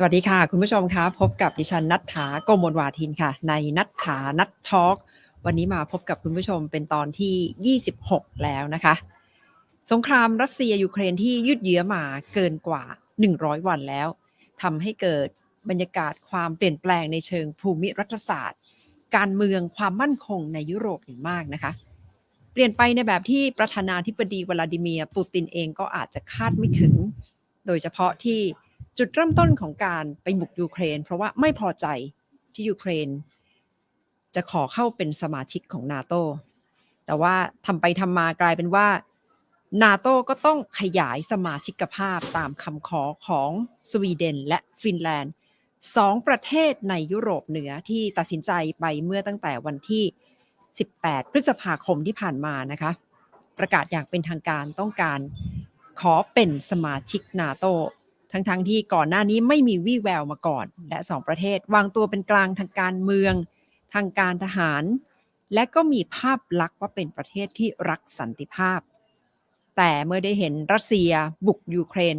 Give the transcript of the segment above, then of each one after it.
สวัสดีค่ะคุณผู้ชมคะพบกับดิฉันณัฐฐา โกมลวาทินค่ะในณัฐฐานัททอล์กวันนี้มาพบกับคุณผู้ชมเป็นตอนที่26แล้วนะคะสงครามรัสเซียยูเครนที่ยืดเยื้อมาเกินกว่า100วันแล้วทำให้เกิดบรรยากาศความเปลี่ยนแปลงในเชิงภูมิรัฐศาสตร์การเมืองความมั่นคงในยุโรปอย่างมากนะคะเปลี่ยนไปในแบบที่ประธานาธิบดีวลาดิเมียร์ปูตินเองก็อาจจะคาดไม่ถึงโดยเฉพาะที่จุดเริ่มต้นของการไปบุกยูเครนเพราะว่าไม่พอใจที่ยูเครนจะขอเข้าเป็นสมาชิกของนาโตแต่ว่าทำไปทำมากลายเป็นว่านาโตก็ต้องขยายสมาชิกภาพตามคำขอของสวีเดนและฟินแลนด์2ประเทศในยุโรปเหนือที่ตัดสินใจไปเมื่อตั้งแต่วันที่18พฤษภาคมที่ผ่านมานะคะประกาศอย่างเป็นทางการต้องการขอเป็นสมาชิกนาโตทั้งที่ก่อนหน้านี้ไม่มีวี่แววมาก่อนและ2ประเทศวางตัวเป็นกลางทางการเมืองทางการทหารและก็มีภาพลักษณ์ว่าเป็นประเทศที่รักสันติภาพแต่เมื่อได้เห็นรัสเซียบุกยูเครน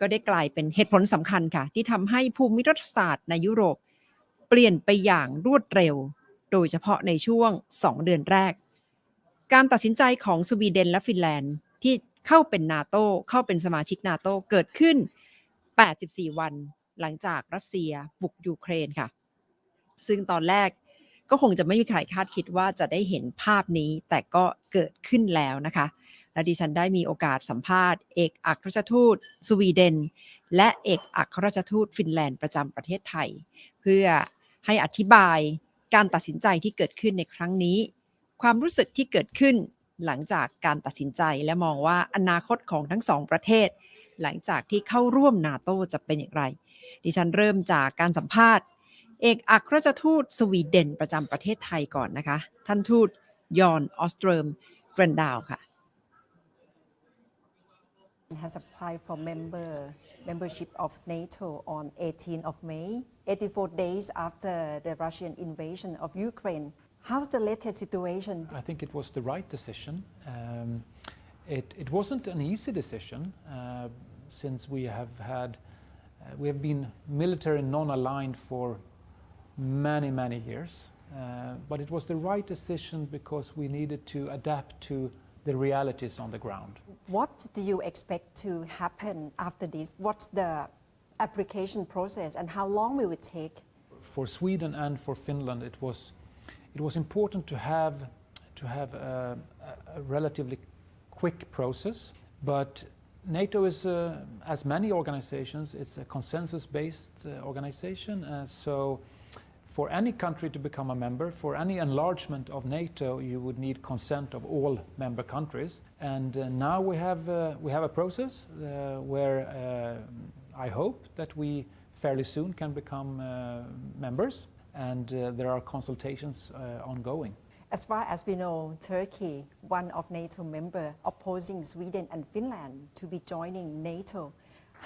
ก็ได้กลายเป็นเหตุผลสำคัญค่ะที่ทำให้ภูมิรัฐศาสตร์ในยุโรปเปลี่ยนไปอย่างรวดเร็วโดยเฉพาะในช่วง2เดือนแรกการตัดสินใจของสวีเดนและฟินแลนด์ที่เข้าเป็นนาโตเข้าเป็นสมาชิกนาโตเกิดขึ้น84วันหลังจากรัสเซียบุกยูเครนค่ะซึ่งตอนแรกก็คงจะไม่มีใครคาดคิดว่าจะได้เห็นภาพนี้แต่ก็เกิดขึ้นแล้วนะคะและดิฉันได้มีโอกาสสัมภาษณ์เอกอัครราชทูตสวีเดนและเอกอัครราชทูตฟินแลนด์ประจำประเทศไทยเพื่อให้อธิบายการตัดสินใจที่เกิดขึ้นในครั้งนี้ความรู้สึกที่เกิดขึ้นหลังจากการตัดสินใจและมองว่าอนาคตของทั้งสองประเทศหลังจากที่เข้าร่วมนาโตจะเป็นอย่างไรดิฉันเริ่มจากการสัมภาษณ์เอกอัครราชทูตสวีเดนประจำประเทศไทยก่อนนะคะท่านทูตยอนออสเตรมเกรนดาวค่ะ has applied for membership of NATO on 18th of May, 84 days after the Russian invasion of Ukraine. How's the latest situation? I think it was the right decision. It wasn't an easy decision since we have been military non-aligned for many years. But it was the right decision because we needed to adapt to the realities on the ground. What do you expect to happen after this? What's the application process and how long will it take? For Sweden and for Finland, it was important to have a relatively quick process, but NATO is, as many organizations, it's a consensus-based organization. So for any country to become a member, for any enlargement of NATO, you would need consent of all member countries. And now we have a process where I hope that we fairly soon can become members, and there are consultations ongoing. As far as we know, Turkey, one of NATO member, opposing Sweden and Finland to be joining NATO.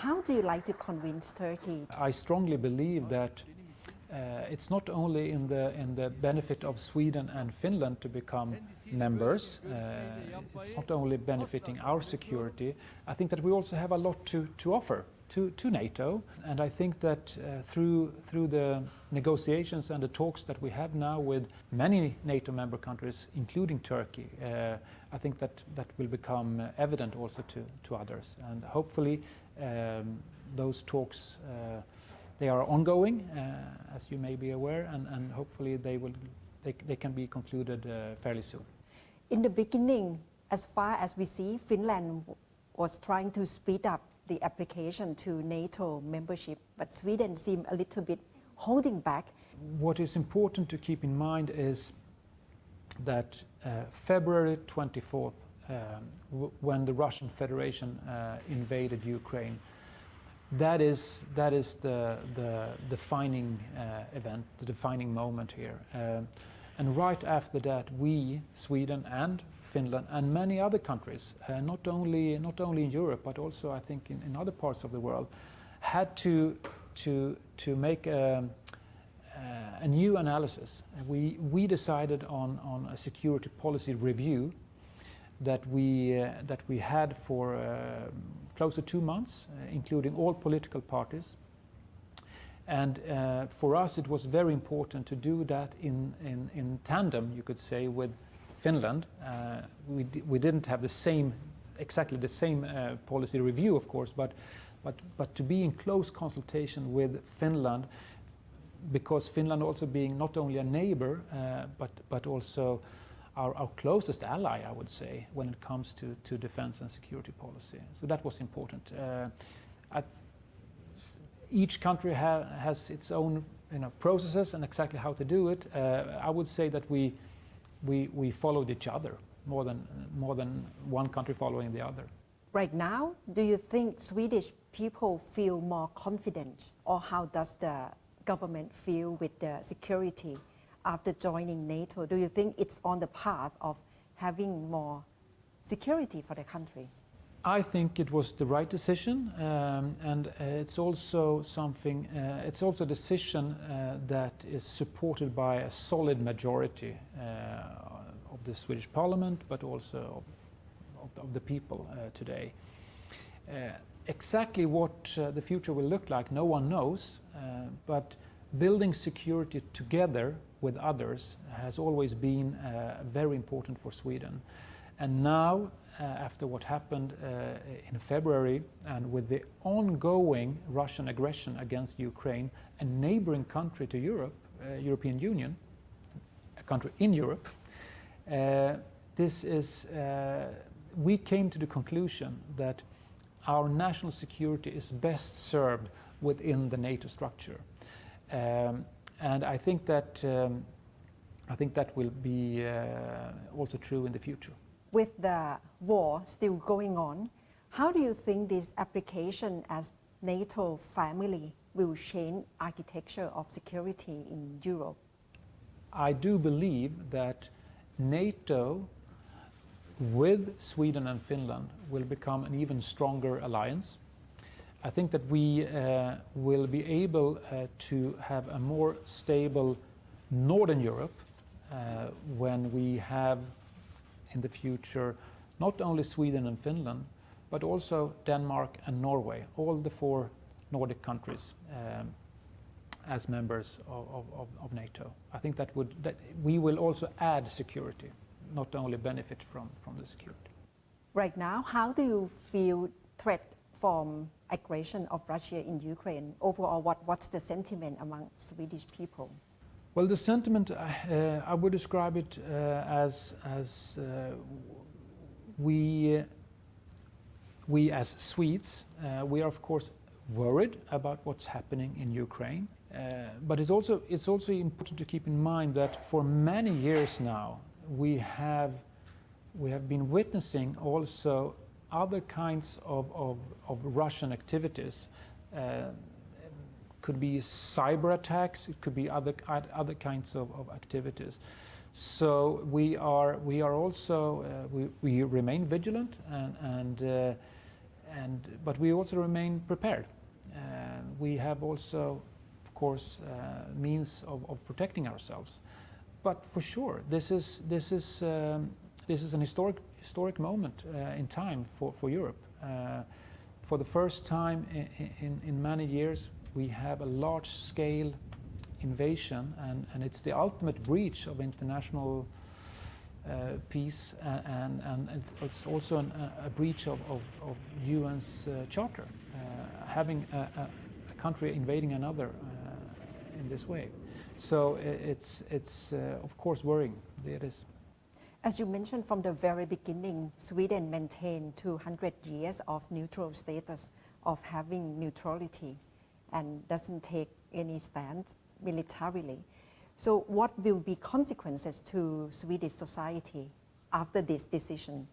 How do you like to convince Turkey? I strongly believe that it's not only in the benefit of Sweden and Finland to become members. It's not only benefiting our security. I think that we also have a lot to offer to NATO, and I think that through the negotiations and the talks that we have now with many NATO member countries, including Turkey, I think that will become evident also to others, and hopefully those talks they are ongoing, as you may be aware, and hopefully they can be concluded fairly soon. In the beginning, as far as we see, Finland was trying to speed up the application to NATO membership, but Sweden seemed a little bit holding back. What is important to keep in mind is that February 24th, when the Russian Federation invaded Ukraine, that is the defining event, the defining moment here. And right after that, we, Sweden and Finland and many other countries, not only in Europe but also I think in other parts of the world, had to make a new analysis. We decided on a security policy review that we had for close to 2 months, including all political parties. And for us, it was very important to do that in tandem, you could say, with Finland. We didn't have exactly the same policy review, of course, but to be in close consultation with Finland, because Finland also being not only a neighbor, but also our closest ally, I would say, when it comes to defense and security policy. So that was important. Each country has its own processes and exactly how to do it. I would say that we followed each other more than one country following the other. Right now, do you think Swedish people feel more confident, or how does the government feel with the security after joining NATO? Do you think it's on the path of having more security for the country? I think it was the right decision, and it's also something. It's also a decision that is supported by a solid majority of the Swedish Parliament, but also of the people today. Exactly what the future will look like, no one knows, but building security together with others has always been very important for Sweden. And now, after what happened in February, and with the ongoing Russian aggression against Ukraine, a neighboring country to Europe, European Union, a country in Europe, we came to the conclusion that our national security is best served within the NATO structure. And I think that will be also true in the future. With the war still going on, how do you think this application as NATO family will change architecture of security in Europe? I do believe that NATO with Sweden and Finland will become an even stronger alliance. I think that we will be able to have a more stable Northern Europe when we have in the future not only Sweden and Finland, but also Denmark and Norway, all the 4 Nordic countries as members of NATO. I think that we will also add security, not only benefit from the security. Right now, how do you feel threat from aggression of Russia in Ukraine? Overall, what's the sentiment among Swedish people? Well, the sentiment, I would describe it as we as Swedes, we are of course worried about what's happening in Ukraine, but it's also important to keep in mind that for many years now we have been witnessing also other kinds of Russian activities. Could be cyber attacks, it could be other kinds of activities. So we remain vigilant, but we also remain prepared. We have also, of course, means of protecting ourselves. But for sure, this is an historic moment in time for Europe. For the first time in many years, we have a large-scale invasion, and it's the ultimate breach of international peace, and it's also a breach of UN's charter, having a country invading another in this way. So it's of course worrying. It is. As you mentioned from the very beginning, Sweden maintained 200 years of neutral status, of having neutrality, and doesn't take any stand militarily. So what will be consequences to Swedish society after this decision?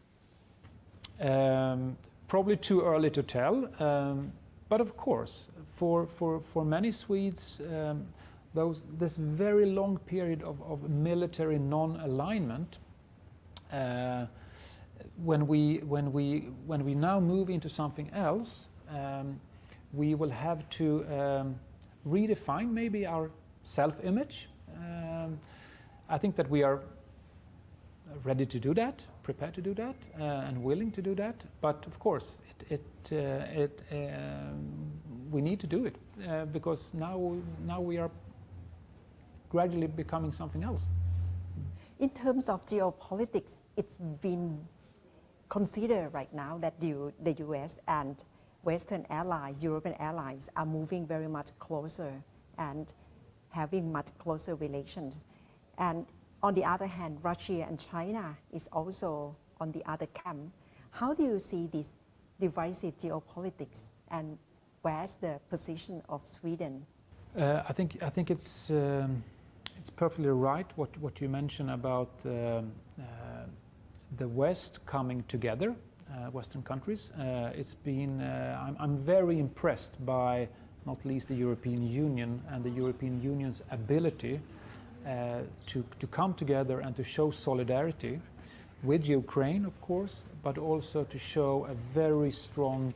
Probably too early to tell, but of course, for many Swedes, this very long period of military non-alignment, when we now move into something else, we will have to redefine maybe our self-image. I think that we are ready to do that, prepared to do that, and willing to do that. But of course, we need to do it because now we are gradually becoming something else. In terms of geopolitics, it's been considered right now that the US and Western allies, European allies, are moving very much closer and having much closer relations. And on the other hand, Russia and China is also on the other camp. How do you see this divisive geopolitics, and where's the position of Sweden? I think it's perfectly right what you mentioned about the West coming together, Western countries. It's been I'm very impressed by not least the European Union and the European Union's ability to come together and to show solidarity with Ukraine, of course, but also to show a very strong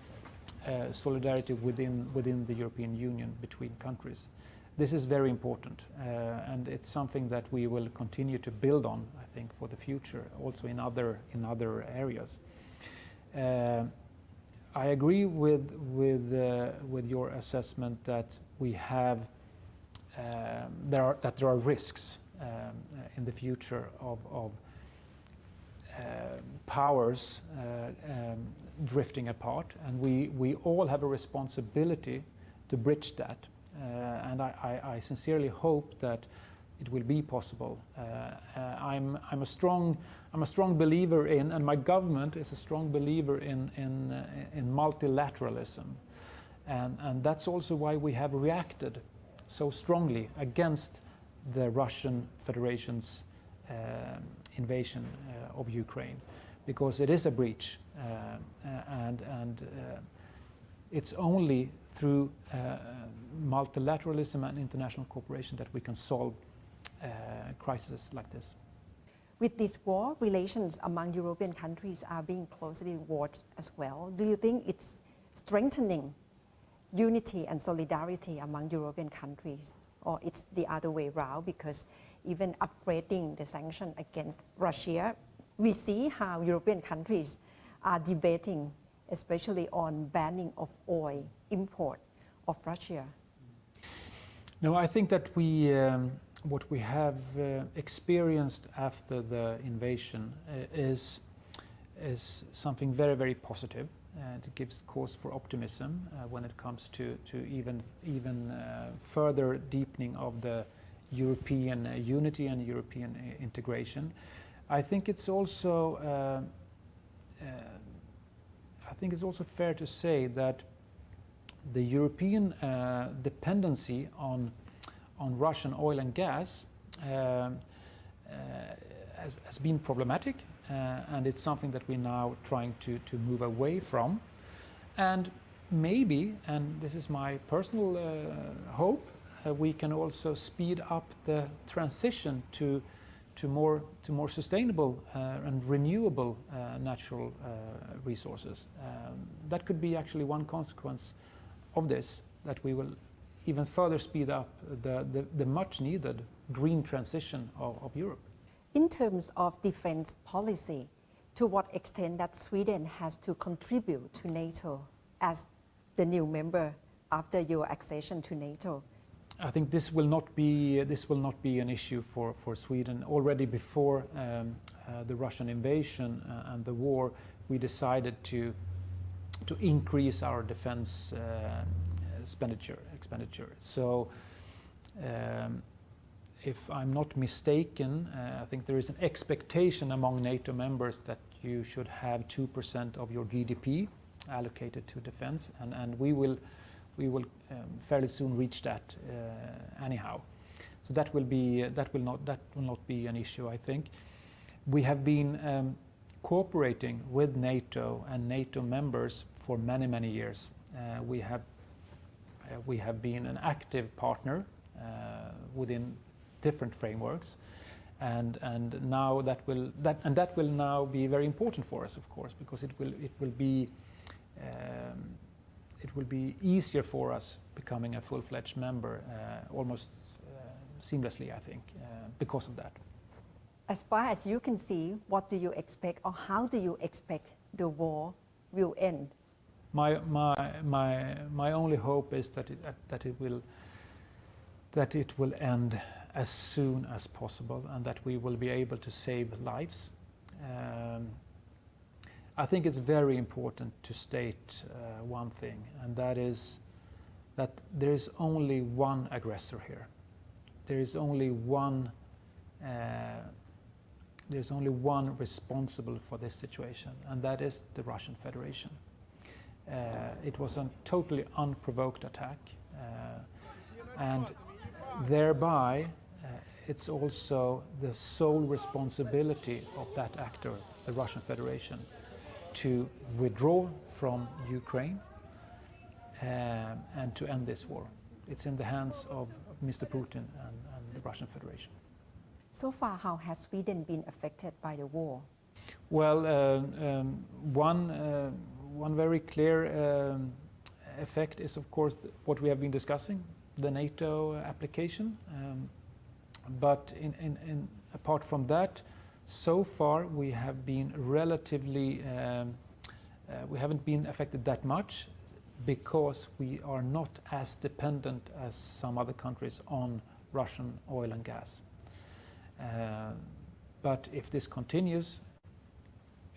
solidarity within the European Union between countries. This is very important, and it's something that we will continue to build on, I think, for the future, also in other areas. I agree with your assessment that we have there are risks in the future of powers drifting apart, and we all have a responsibility to bridge that. And I sincerely hope that it will be possible. I'm a strong believer in, and my government is a strong believer in multilateralism, and that's also why we have reacted so strongly against the Russian Federation's invasion of Ukraine, because it is a breach, and it's only through multilateralism and international cooperation that we can solve crises like this. With this war, relations among European countries are being closely watched as well. Do you think it's strengthening unity and solidarity among European countries, or it's the other way around? Because even upgrading the sanction against Russia, we see how European countries are debating, especially on banning of oil import of Russia. No, I think that what we have experienced after the invasion is something very, very positive, and it gives cause for optimism when it comes to even further deepening of the European unity and European integration. I think it's also fair to say that the European dependency on Russian oil and gas has been problematic, and it's something that we're now trying to move away from. And maybe, and this is my personal hope, we can also speed up the transition to more sustainable and renewable natural resources. That could be actually one consequence of this, that we will even further speed up the much needed green transition of Europe. In terms of defense policy, to what extent that Sweden has to contribute to NATO as the new member after your accession to NATO? I think this will not be an issue for Sweden. Already before the Russian invasion and the war, we decided to increase our defense expenditure. So, if I'm not mistaken, I think there is an expectation among NATO members that you should have 2% of your GDP allocated to defense, and we will fairly soon reach that anyhow. So that will not be an issue, I think. We have been cooperating with NATO and NATO members for many years. We have been an active partner within different frameworks, and now that will now be very important for us, of course, because it will be easier for us becoming a full-fledged member almost seamlessly, I think, because of that. As far as you can see, what do you expect, or how do you expect the war will end? My only hope is that it will end as soon as possible and that we will be able to save lives. I think it's very important to state one thing, and that is that there is only one aggressor here. There is only one responsible for this situation, and that is the Russian Federation. It was a totally unprovoked attack, and thereby it's also the sole responsibility of that actor, the Russian Federation, to withdraw from Ukraine and to end this war. It's in the hands of Mr. Putin and the Russian Federation. So far, how has Sweden been affected by the war? Well, one very clear effect is, of course, what we have been discussing, the NATO application. But apart from that, so far we have been relatively, we haven't been affected that much because we are not as dependent as some other countries on Russian oil and gas. But if this continues,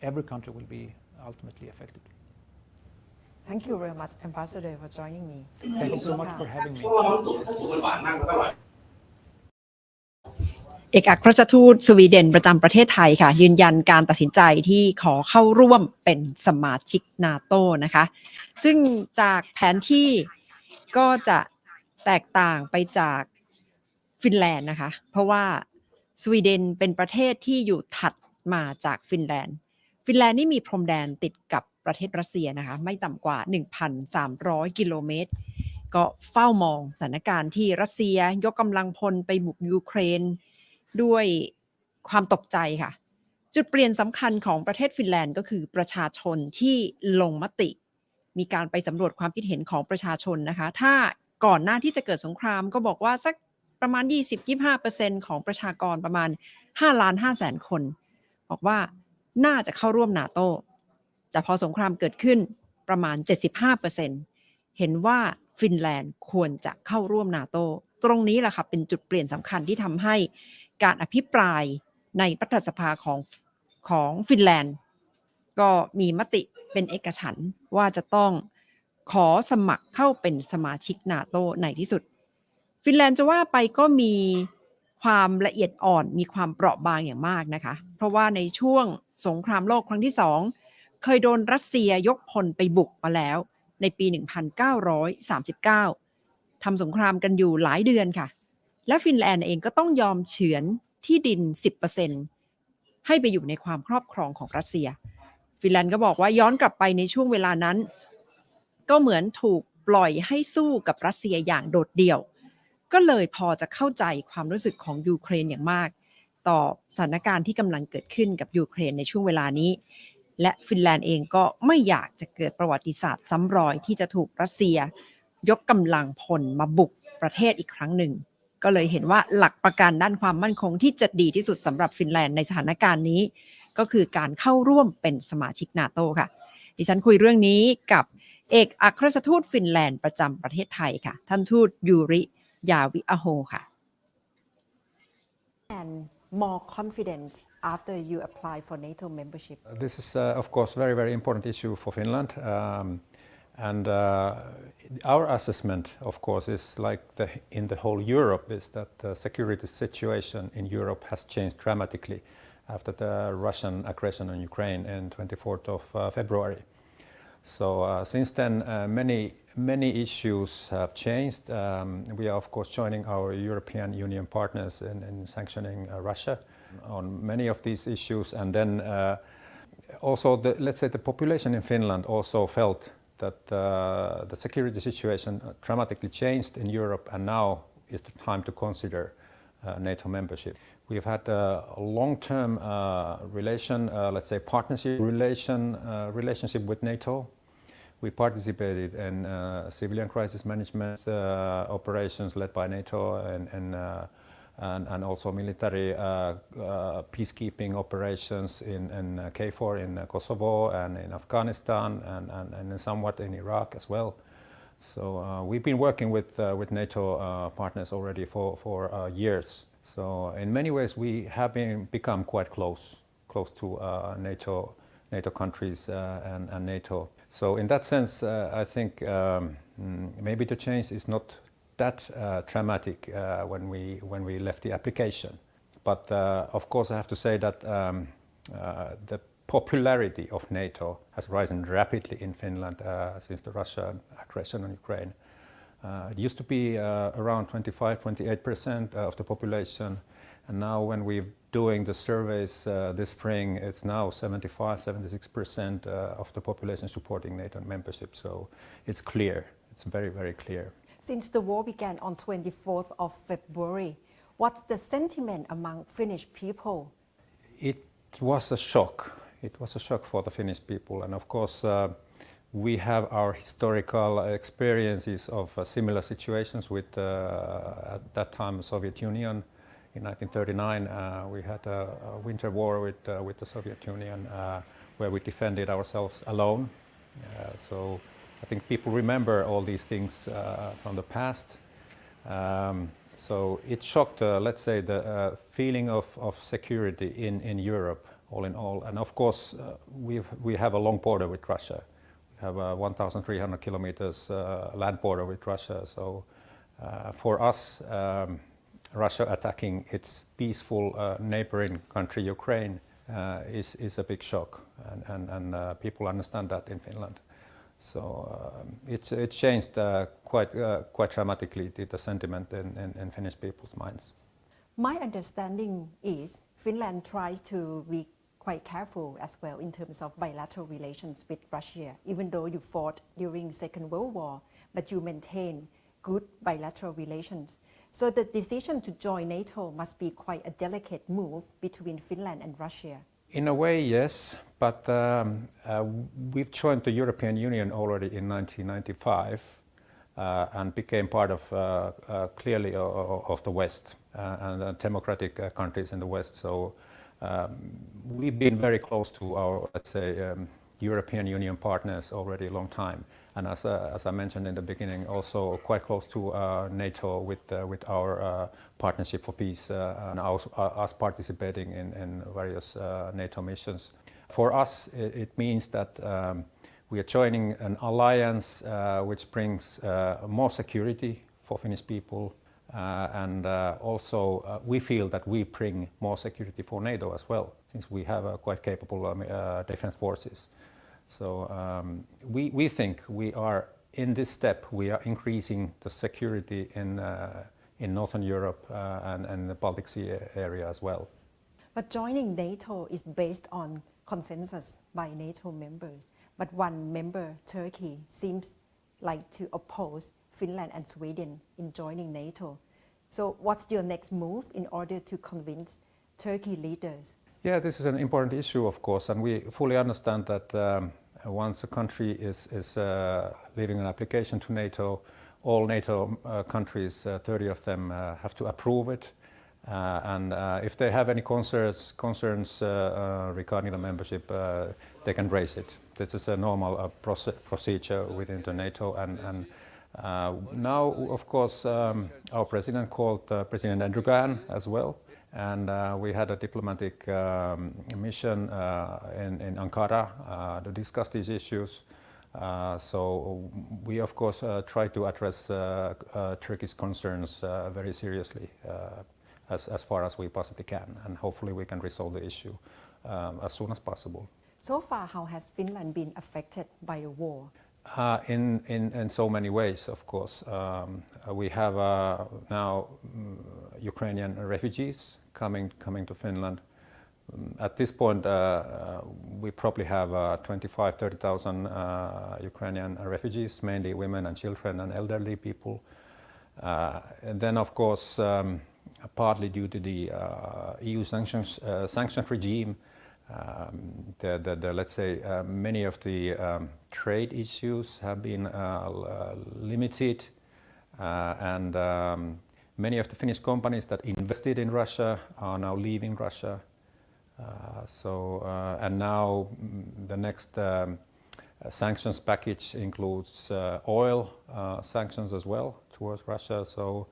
every country will be ultimately affected. Thank you very much, Ambassador, for joining me. Thank you so much for having me. เอกอัครราชทูตสวีเดนประจำประเทศไทยค่ะยืนยันการตัดสินใจที่ขอเข้าร่วมเป็นสมาชิกนาโตนะคะซึ่งจากแผนที่ก็จะแตกต่างไปจากฟินแลนด์นะคะเพราะว่าสวีเดนเป็นประเทศที่อยู่ถัดมาจากฟินแลนด์นี่มีพรมแดนติดกับประเทศรัสเซียนะคะไม่ต่ำกว่า 1,300 กิโลเมตรก็เฝ้ามองสถานการณ์ที่รัสเซียยกกำลังพลไปบุกยูเครนด้วยความตกใจค่ะจุดเปลี่ยนสำคัญของประเทศฟินแลนด์ก็คือประชาชนที่ลงมติมีการไปสำรวจความคิดเห็นของประชาชนนะคะถ้าก่อนหน้าที่จะเกิดสงครามก็บอกว่าสักประมาณ 20-25% ของประชากรประมาณ 5,500,000 คนบอกว่าน่าจะเข้าร่วมนาโตแต่พอสงครามเกิดขึ้นประมาณ 75% เห็นว่าฟินแลนด์ควรจะเข้าร่วมนาโตตรงนี้แหละค่ะเป็นจุดเปลี่ยนสำคัญที่ทำให้การอภิปรายในรัฐสภาของฟินแลนด์ก็มีมติเป็นเอกฉันท์ว่าจะต้องขอสมัครเข้าเป็นสมาชิกนาโตในที่สุดฟินแลนด์จะว่าไปก็มีความละเอียดอ่อนมีความเปราะบางอย่างมากนะคะเพราะว่าในช่วงสงครามโลกครั้งที่2เคยโดนรัสเซียยกพลไปบุกมาแล้วในปี 1939 ทำสงครามกันอยู่หลายเดือนค่ะและฟินแลนด์เองก็ต้องยอมเฉือนที่ดิน 10% ให้ไปอยู่ในความครอบครองของรัสเซียฟินแลนด์ก็บอกว่าย้อนกลับไปในช่วงเวลานั้นก็เหมือนถูกปล่อยให้สู้กับรัสเซียอย่างโดดเดี่ยวก็เลยพอจะเข้าใจความรู้สึกของยูเครนอย่างมากต่อสถานการณ์ที่กำลังเกิดขึ้นกับยูเครนในช่วงเวลานี้และฟินแลนด์เองก็ไม่อยากจะเกิดประวัติศาสตร์ซ้ำรอยที่จะถูกรัสเซียยกกำลังพลมาบุกประเทศอีกครั้งหนึ่งก็เลยเห็นว่าหลักประกันด้านความมั่นคงที่จะดีที่สุดสำหรับฟินแลนด์ในสถานการณ์นี้ก็คือการเข้าร่วมเป็นสมาชิกนาโตค่ะดิฉันคุยเรื่องนี้กับเอกอัครราชทูตฟินแลนด์ประจำประเทศไทยค่ะท่านทูตยูริยาวิอะโฮค่ะ And more confident after you apply for NATO membership. This is, of course, very, very important issue for Finland. And our assessment, of course, is like in the whole Europe, is that the security situation in Europe has changed dramatically after the Russian aggression on Ukraine on 24th of February. So since then, many issues have changed. We are, of course, joining our European Union partners in sanctioning Russia on many of these issues. And then also, let's say the population in Finland also felt that the security situation dramatically changed in Europe, and now is the time to consider NATO membership. We've had a long-term let's say partnership relationship with NATO. We participated in civilian crisis management operations led by NATO and also military peacekeeping operations in KFOR in Kosovo and in Afghanistan and somewhat in Iraq as well. So we've been working with NATO partners already for years. So in many ways we have become quite close to NATO countries and NATO. So in that sense, I think maybe the change is not that dramatic when we left the application. But of course, I have to say that the popularity of NATO has risen rapidly in Finland since the Russian aggression on Ukraine. It used to be around 25-28% of the population, and now when we're doing the surveys this spring, it's now 75-76% of the population supporting NATO membership. So it's clear. It's very, very clear. Since the war began on 24th of February, what's the sentiment among Finnish people? It was a shock. It was a shock for the Finnish people, and of course we have our historical experiences of similar situations with at that time Soviet Union. In 1939 we had a winter war with the Soviet Union where we defended ourselves alone. So I think people remember all these things from the past. So it shocked, let's say, the feeling of security in Europe, all in all. And of course, we have a long border with Russia. We have a 1,300 kilometers land border with Russia. So for us, Russia attacking its peaceful neighboring country, Ukraine, is a big shock. And people understand that in Finland. So it changed quite dramatically the sentiment in Finnish people's minds. My understanding is Finland tries to be quite careful as well in terms of bilateral relations with Russia, even though you fought during the Second World War, but you maintain good bilateral relations. So the decision to join NATO must be quite a delicate move between Finland and Russia. In a way, yes, but we've joined the European Union already in 1995 and became part of clearly of the West and democratic countries in the West. So we've been very close to our, let's say, European Union partners already a long time. And as I mentioned in the beginning, also quite close to NATO with our partnership for peace and us participating in various NATO missions. For us, it means that we are joining an alliance which brings more security for Finnish people, and also we feel that we bring more security for NATO as well, since we have quite capable defense forces. So we think we are, in this step, we are increasing the security in Northern Europe and the Baltic Sea area as well. But joining NATO is based on consensus by NATO members. But one member, Turkey, seems like to oppose Finland and Sweden in joining NATO. So what's your next move in order to convince Turkey leaders? Yeah, this is an important issue, of course, and we fully understand that once a country is leaving an application to NATO, all NATO countries, 30 of them, have to approve it. And if they have any concerns regarding the membership, they can raise it. This is a normal procedure within the NATO. And now, of course, our president called President Erdogan as well. And we had a diplomatic mission in Ankara to discuss these issues. So we, of course, try to address Turkey's concerns very seriously as far as we possibly can. And hopefully we can resolve the issue as soon as possible. So far, how has Finland been affected by the war? In so many ways, of course. We have now Ukrainian refugees coming to Finland. At this point, we probably have 25,000-30,000 Ukrainian refugees, mainly women and children and elderly people. And then, of course, partly due to the EU sanctions regime, let's say many of the trade issues have been limited, and Many of the Finnish companies that invested in Russia are now leaving Russia. And now the next sanctions package includes oil sanctions as well towards Russia. So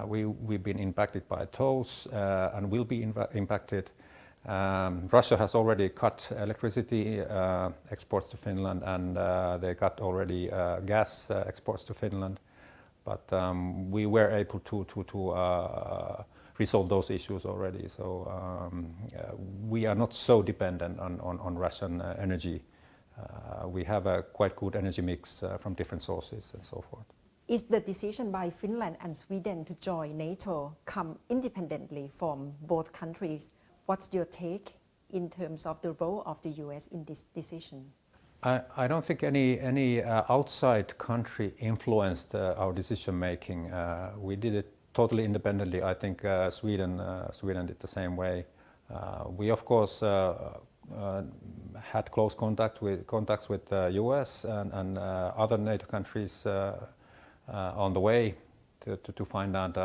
we've been impacted by those and will be impacted. Russia has already cut electricity exports to Finland, and they cut already gas exports to Finland. But we were able to resolve those issues already. So we are not so dependent on Russian energy. We have a quite good energy mix from different sources and so forth. Is the decision by Finland and Sweden to join NATO come independently from both countries? What's your take in terms of the role of the US in this decision? I don't think any outside country influenced our decision making. We did it totally independently. I think Sweden did the same way. We of course had close contacts with the US and other NATO countries on the way to find out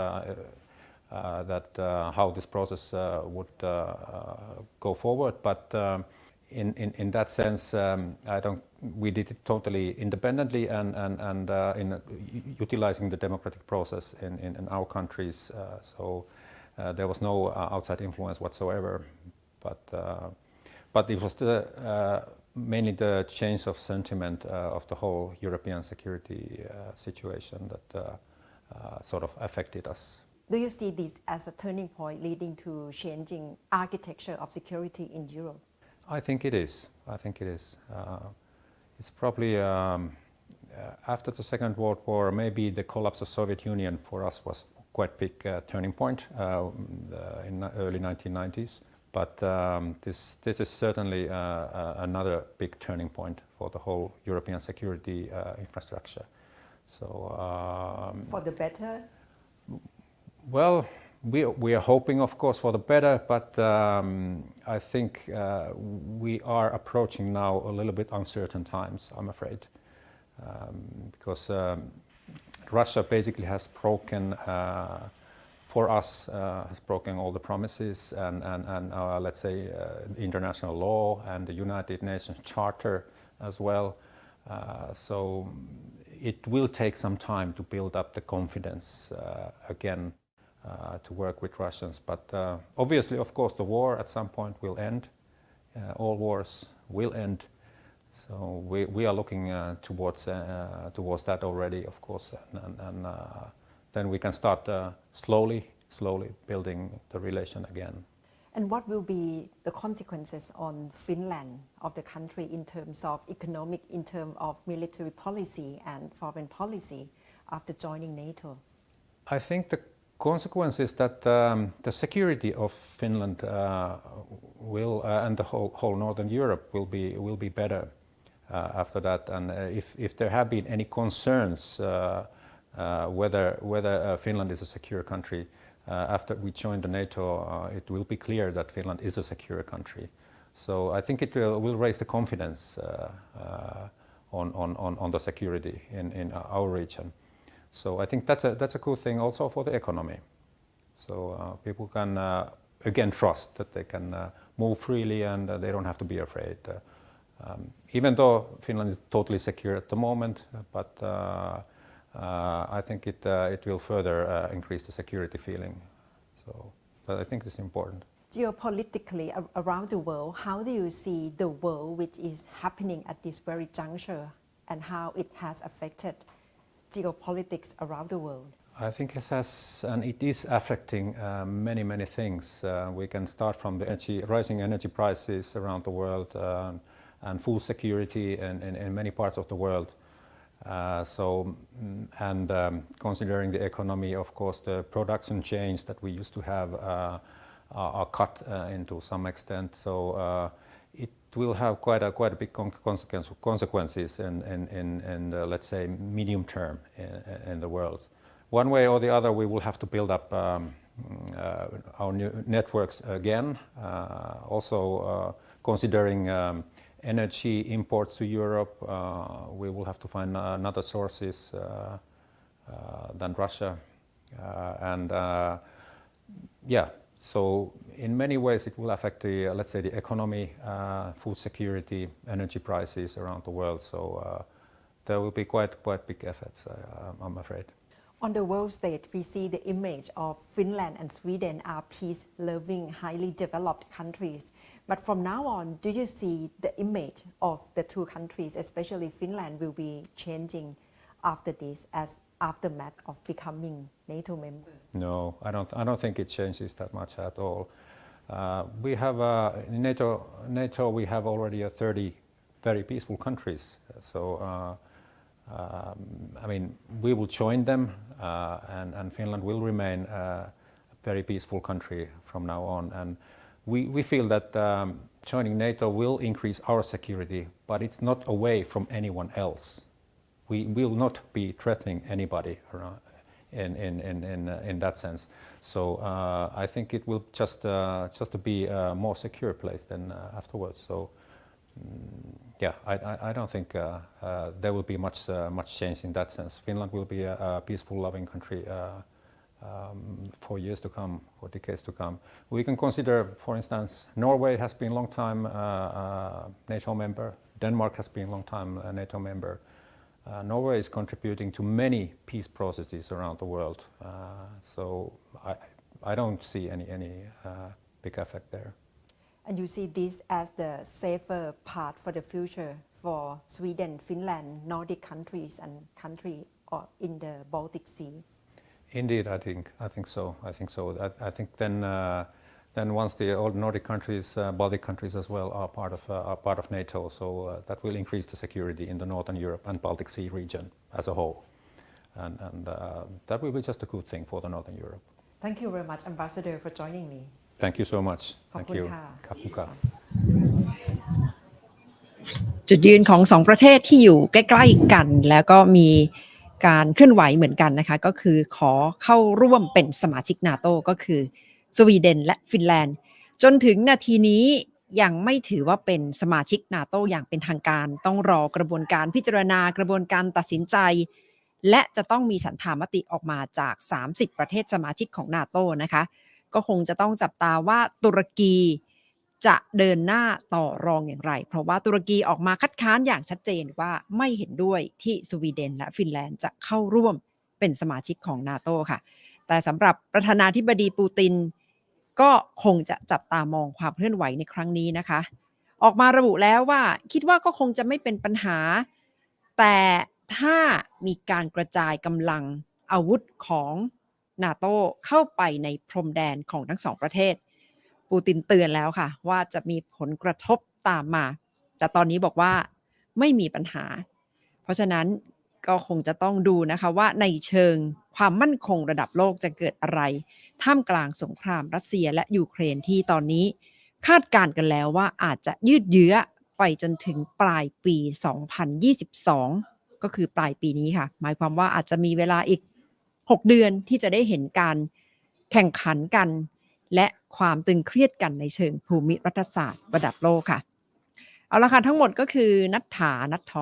how this process would go forward. But in that sense, we did it totally independently and in utilizing the democratic process in our countries. So there was no outside influence whatsoever. But it was mainly the change of sentiment of the whole European security situation that sort of affected us. Do you see this as a turning point leading to changing architecture of security in Europe? I think it is. It's probably after the Second World War, maybe the collapse of Soviet Union for us was quite big turning point in the early 1990s. But this is certainly another big turning point for the whole European security infrastructure. So for the better? Well, we are hoping, of course, for the better, but I think we are approaching now a little bit uncertain times, I'm afraid, because Russia basically has broken, for us, has broken all the promises and let's say international law and the United Nations Charter as well. So it will take some time to build up the confidence again. To work with Russians, but obviously, of course, the war at some point will end. All wars will end, so we are looking towards that already, of course, and then we can start slowly building the relation again. And what will be the consequences on Finland of the country in terms of economic, in terms of military policy and foreign policy after joining NATO? I think the consequence is that the security of Finland will and the whole Northern Europe will be better after that. And if there have been any concerns whether Finland is a secure country after we joined the NATO, it will be clear that Finland is a secure country. So I think it will raise the confidence on the security in our region. So I think that's a good thing also for the economy. So people can again trust that they can move freely and they don't have to be afraid. Even though Finland is totally secure at the moment, but I think it will further increase the security feeling. So, but I think it's important. Geopolitically around the world, how do you see the world which is happening at this very juncture and how it has affected geopolitics around the world? I think it has, and it is affecting many things. We can start from the rising energy prices around the world and food security in many parts of the world. Considering the economy, of course, the production chains that we used to have are cut into some extent. So it will have quite a big consequences in let's say medium term in the world. One way or the other, we will have to build up our new networks again. Also considering energy imports to Europe, we will have to find another sources than Russia. and yeah, so in many ways it will affect the let's say the economy, food security, energy prices around the world. So there will be quite big effects, I'm afraid. On the world stage, we see the image of Finland and Sweden are peace-loving, highly developed countries. But from now on, do you see the image of the two countries, especially Finland, will be changing after this as aftermath of becoming NATO member? No, I don't think it changes that much at all. We have in NATO we have already 30 very peaceful countries. So I mean, we will join them, and Finland will remain a very peaceful country from now on. And we feel that joining NATO will increase our security, but it's not away from anyone else. We will not be threatening anybody around in that sense. So I think it will just to be a more secure place than afterwards. So. Yeah, I don't think there will be much change in that sense. Finland will be a peaceful, loving country for years to come, for decades to come. We can consider, for instance, Norway has been a long time NATO member. Denmark has been a long time a NATO member. Norway is contributing to many peace processes around the world. So I don't see any big effect there. And you see this as the safer path for the future for Sweden, Finland, Nordic countries, and country in the Baltic Sea. Indeed, I think so. I think then once the old Nordic countries, Baltic countries as well, are part of NATO, so that will increase the security in the Northern Europe and Baltic Sea region as a whole, and that will be just a good thing for the Northern Europe. Thank you very much, Ambassador, for joining me. Thank you so much. ขอบ Thank คุณ you. ค่ะ ขอบคุณครับ จุดยืนของสองประเทศที่อยู่ใกล้ๆกันแล้วก็มีการเคลื่อนไหวเหมือนกันนะคะก็คือขอเข้าร่วมเป็นสมาชิกนาโตก็คือสวีเดนและฟินแลนด์จนถึงนาทีนี้ยังไม่ถือว่าเป็นสมาชิกนาโตอย่างเป็นทางการต้องรอกระบวนการพิจารณากระบวนการตัดสินใจและจะต้องมีฉันทามติออกมาจาก30ประเทศสมาชิกของนาโตนะคะก็คงจะต้องจับตาว่าตุรกีจะเดินหน้าต่อรองอย่างไรเพราะว่าตุรกีออกมาคัดค้านอย่างชัดเจนว่าไม่เห็นด้วยที่สวีเดนและฟินแลนด์จะเข้าร่วมเป็นสมาชิกของนาโตค่ะแต่สำหรับประธานาธิบดีปูตินก็คงจะจับตามองความเคลื่อนไหวในครั้งนี้นะคะออกมาระบุแล้วว่าคิดว่าก็คงจะไม่เป็นปัญหาแต่ถ้ามีการกระจายกำลังอาวุธของนาโตเข้าไปในพรมแดนของทั้งสองประเทศปูตินเตือนแล้วค่ะว่าจะมีผลกระทบตามมาแต่ตอนนี้บอกว่าไม่มีปัญหาเพราะฉะนั้นก็คงจะต้องดูนะคะว่าในเชิงความมั่นคงระดับโลกจะเกิดอะไรท่ามกลางสงครามรัสเซียและยูเครนที่ตอนนี้คาดการณ์กันแล้วว่าอาจจะยืดเยื้อไปจนถึงปลายปี 2022 ก็คือปลายปีนี้ค่ะหมายความว่าอาจจะมีเวลาอีก6เดือนที่จะได้เห็นการแข่งขันกันและความตึงเครียดกันในเชิงภูมิรัฐศาสตร์ระดับโลกค่ะเอาละค่ะทั้งหมดก็คือนัดท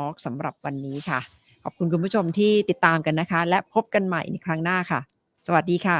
อล์กสำหรับวันนี้ค่ะขอบคุณคุณผู้ชมที่ติดตามกันนะคะและพบกันใหม่ในครั้งหน้าค่ะสวัสดีค่ะ